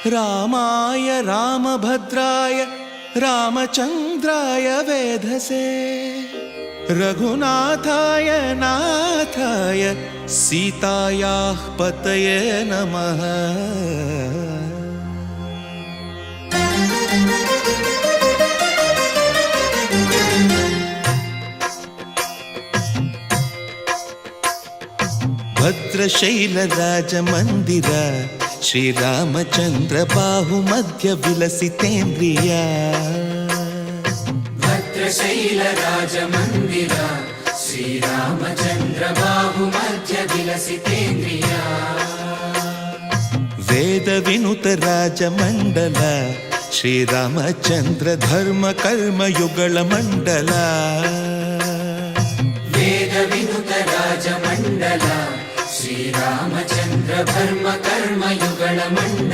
रामाय रामभद्राय रामचन्द्राय वेधसे रघुनाथाय नाथाय सीतायाः पतये नमः। भद्रशैलराजमन्दिर श्रीरामचन्द्र बाहुमध्य विलसितेन्द्रिया। भद्रशैलराजमन्दिर श्रीरामचन्द्र बाहुमध्य विलसितेन्द्रिया। वेदविनुत राजमण्डल श्रीरामचन्द्र धर्म कर्म युगल मण्डल। वेदविनुत राजमण्डल श्रीरामचन्द्र धर्म कर्म युगल मण्डल।